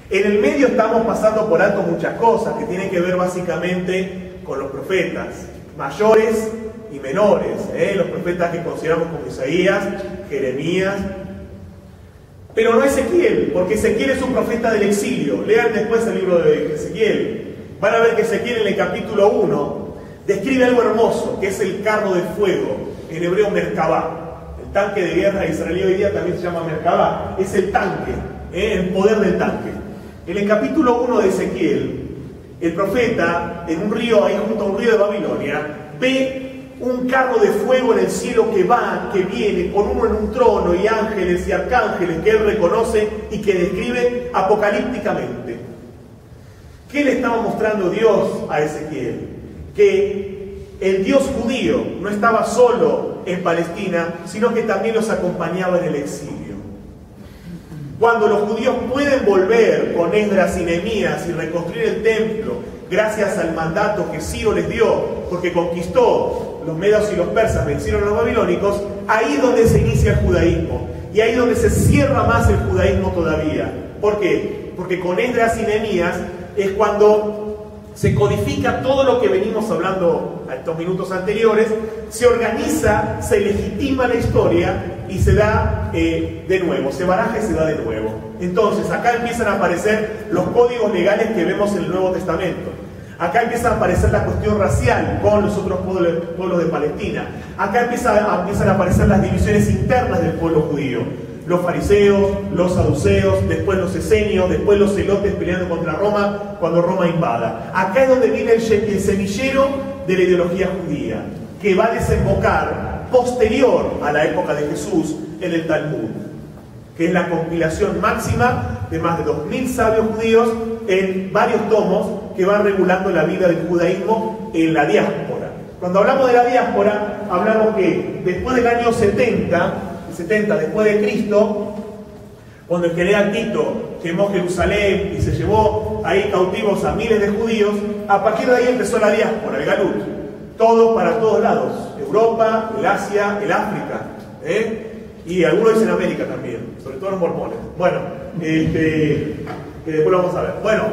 En el medio estamos pasando por alto muchas cosas que tienen que ver básicamente con los profetas, mayores y menores, los profetas que consideramos como Isaías, Jeremías, pero no Ezequiel, porque Ezequiel es un profeta del exilio. Lean después el libro de Ezequiel. Van a ver que Ezequiel en el capítulo 1 describe algo hermoso, que es el carro de fuego, en hebreo Merkabah. El tanque de guerra israelí hoy día también se llama Merkabah, es el tanque, el poder del tanque. En el capítulo 1 de Ezequiel, el profeta, en un río, ahí junto a un río de Babilonia, ve un carro de fuego en el cielo que va, que viene, con uno en un trono y ángeles y arcángeles que él reconoce y que describe apocalípticamente. ¿Qué le estaba mostrando Dios a Ezequiel? Que el Dios judío no estaba solo en Palestina, sino que también los acompañaba en el exilio. Cuando los judíos pueden volver con Esdras y Nehemías y reconstruir el templo, gracias al mandato que Ciro les dio, porque conquistó los medos y los persas, vencieron a los babilónicos, ahí es donde se inicia el judaísmo, y ahí es donde se cierra más el judaísmo todavía. ¿Por qué? Porque con Esdras y Nehemías es cuando se codifica todo lo que venimos hablando a estos minutos anteriores, se organiza, se legitima la historia y se da de nuevo, se baraja y se da de nuevo. Entonces, acá empiezan a aparecer los códigos legales que vemos en el Nuevo Testamento. Acá empieza a aparecer la cuestión racial con los otros pueblos de Palestina. Acá empiezan a aparecer las divisiones internas del pueblo judío. Los fariseos, los saduceos, después los esenios, después los celotes peleando contra Roma cuando Roma invada. Acá es donde viene el semillero de la ideología judía, que va a desembocar posterior a la época de Jesús en el Talmud, que es la compilación máxima de más de 2000 sabios judíos en varios tomos que van regulando la vida del judaísmo en la diáspora. Cuando hablamos de la diáspora, hablamos que después del año 70 después de Cristo, cuando el general Tito quemó Jerusalén y se llevó ahí cautivos a miles de judíos, a partir de ahí empezó la diáspora, el galut, todo para todos lados, Europa, el Asia, el África, y algunos dicen América también, sobre todo los mormones. Bueno, que después lo vamos a ver. Bueno,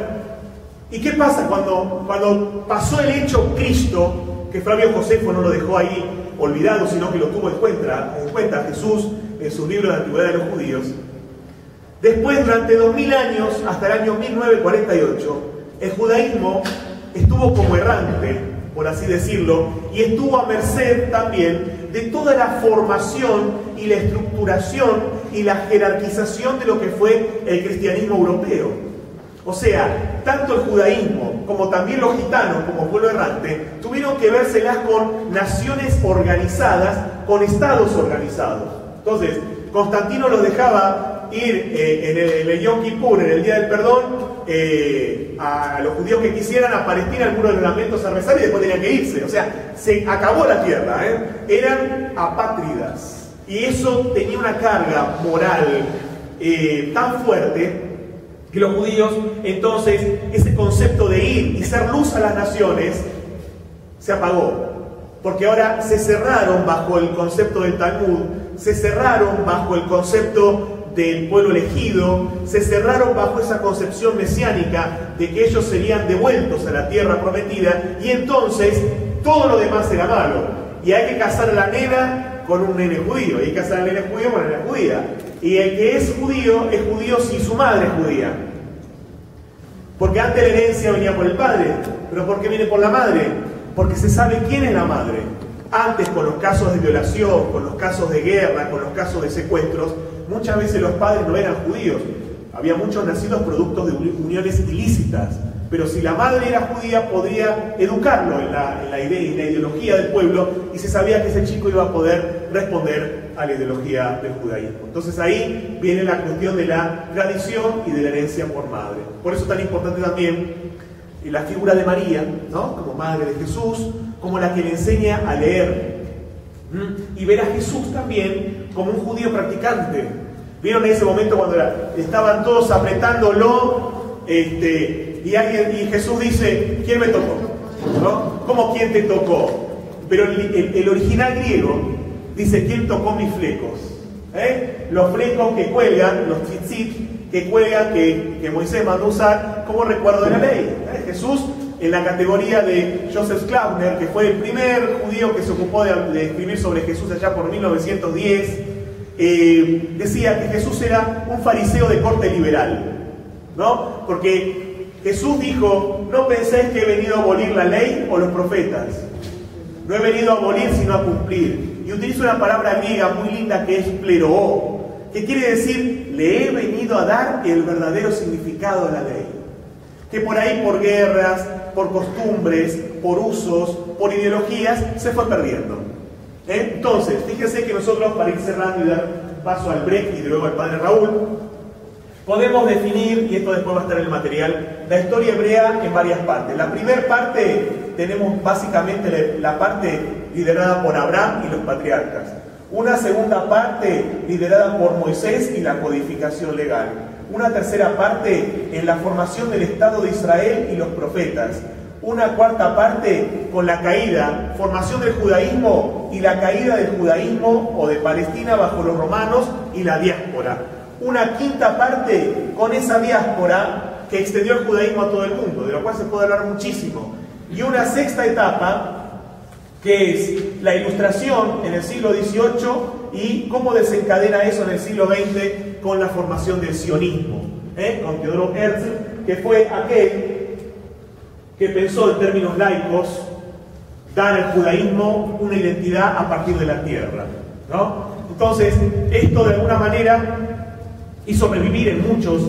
¿y qué pasa cuando pasó el hecho Cristo, que Flavio Josefo no lo dejó ahí olvidado, sino que lo tuvo en cuenta Jesús en sus libros de antigüedad de los judíos? Después, durante 2000 años, hasta el año 1948, el judaísmo estuvo como errante, por así decirlo, y estuvo a merced también de toda la formación y la estructuración y la jerarquización de lo que fue el cristianismo europeo. O sea, tanto el judaísmo como también los gitanos como pueblo errante tuvieron que vérselas con naciones organizadas, con estados organizados. Entonces, Constantino los dejaba ir en el Yom Kippur, en el Día del Perdón, a los judíos que quisieran a Palestina, al Muro de los Lamentos, a rezar, y después tenían que irse. O sea, se acabó la tierra, eran apátridas. Y eso tenía una carga moral tan fuerte que los judíos, entonces, ese concepto de ir y ser luz a las naciones se apagó. Porque ahora se cerraron bajo el concepto del Talmud, se cerraron bajo el concepto del pueblo elegido, se cerraron bajo esa concepción mesiánica de que ellos serían devueltos a la tierra prometida, y entonces todo lo demás era malo. Y hay que casar a la nena con un nene judío, y hay que casar al nene judío con la nena judía. Y el que es judío si su madre es judía. Porque antes la herencia venía por el padre, pero ¿por qué viene por la madre? Porque se sabe quién es la madre. Antes, con los casos de violación, con los casos de guerra, con los casos de secuestros, muchas veces los padres no eran judíos. Había muchos nacidos productos de uniones ilícitas. Pero si la madre era judía, podría educarlo en la idea y la ideología del pueblo, y se sabía que ese chico iba a poder responder a la ideología del judaísmo. Entonces ahí viene la cuestión de la tradición y de la herencia por madre. Por eso es tan importante también la figura de María, ¿no? Como madre de Jesús, como la que le enseña a leer. Y ver a Jesús también como un judío practicante. ¿Vieron en ese momento cuando estaban todos apretándolo? Y Jesús dice, ¿quién me tocó? ¿No? ¿Cómo quién te tocó? Pero el original griego dice, ¿quién tocó mis flecos? Los flecos que cuelgan, los tzitzit, que cuelgan, que Moisés mandó usar como recuerdo de la ley. Jesús, en la categoría de Joseph Klausner, que fue el primer judío que se ocupó de escribir sobre Jesús allá por 1910, decía que Jesús era un fariseo de corte liberal, ¿no? Porque Jesús dijo: no penséis que he venido a abolir la ley o los profetas, no he venido a abolir sino a cumplir. Y utiliza una palabra griega muy linda que es pleroo, que quiere decir: le he venido a dar el verdadero significado de la ley, que por ahí, por guerras, por costumbres, por usos, por ideologías, se fue perdiendo. Entonces, fíjense que nosotros, para ir cerrando y dar paso al break y luego al padre Raúl, podemos definir, y esto después va a estar en el material, la historia hebrea en varias partes. La primera parte tenemos básicamente la parte liderada por Abraham y los patriarcas. Una segunda parte liderada por Moisés y la codificación legal. Una tercera parte en la formación del Estado de Israel y los profetas. Una cuarta parte con la caída, formación del judaísmo y la caída del judaísmo o de Palestina bajo los romanos y la diáspora. Una quinta parte con esa diáspora que extendió el judaísmo a todo el mundo, de lo cual se puede hablar muchísimo. Y una sexta etapa que es la ilustración en el siglo XVIII y cómo desencadena eso en el siglo XX con la formación del sionismo, con Teodoro Herzl, que fue aquel que pensó en términos laicos dar al judaísmo una identidad a partir de la tierra, ¿no? Entonces, esto de alguna manera hizo revivir en muchos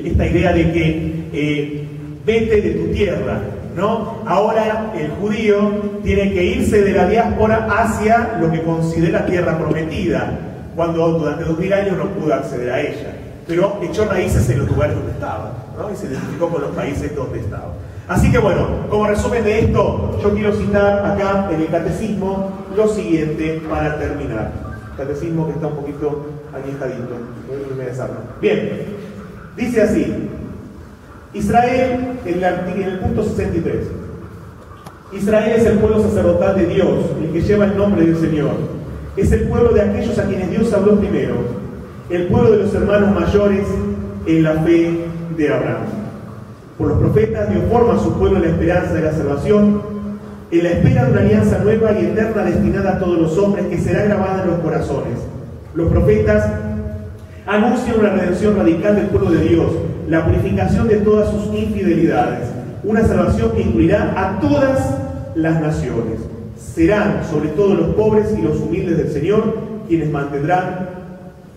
esta idea de que vete de tu tierra, ¿no? Ahora el judío tiene que irse de la diáspora hacia lo que considera tierra prometida, cuando durante 2000 años no pudo acceder a ella, pero echó raíces en los lugares donde estaba, ¿no? Y se identificó con los países donde estaba. Así que bueno, como resumen de esto, yo quiero citar acá en el catecismo lo siguiente para terminar. Catecismo que está un poquito añejadito, no me desarmo. Bien, dice así: Israel, en el punto 63, Israel es el pueblo sacerdotal de Dios, el que lleva el nombre del Señor. Es el pueblo de aquellos a quienes Dios habló primero, el pueblo de los hermanos mayores en la fe de Abraham. Por los profetas Dios forma a su pueblo en la esperanza de la salvación, en la espera de una alianza nueva y eterna destinada a todos los hombres, que será grabada en los corazones. Los profetas anuncian una redención radical del pueblo de Dios, la purificación de todas sus infidelidades, una salvación que incluirá a todas las naciones. Serán sobre todo los pobres y los humildes del Señor quienes mantendrán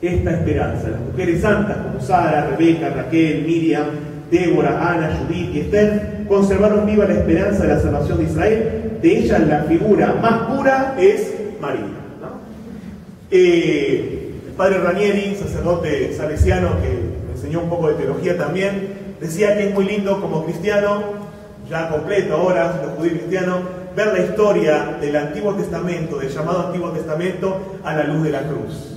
esta esperanza. Las mujeres santas como Sara, Rebeca, Raquel, Miriam, Débora, Ana, Judith y Esther conservaron viva la esperanza de la salvación de Israel. De ellas la figura más pura es María, ¿no? El padre Ranieri, sacerdote salesiano que me enseñó un poco de teología también, decía que es muy lindo como cristiano, ya completo ahora, los judíos cristianos, ver la historia del Antiguo Testamento, del llamado Antiguo Testamento, a la luz de la cruz.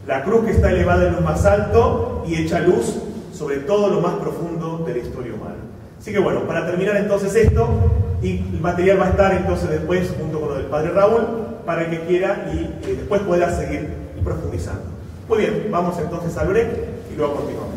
La cruz que está elevada en lo más alto y echa luz sobre todo lo más profundo de la historia humana. Así que bueno, para terminar entonces esto, y el material va a estar entonces después junto con lo del padre Raúl, para el que quiera y después pueda seguir profundizando. Muy bien, vamos entonces al break y luego continuamos.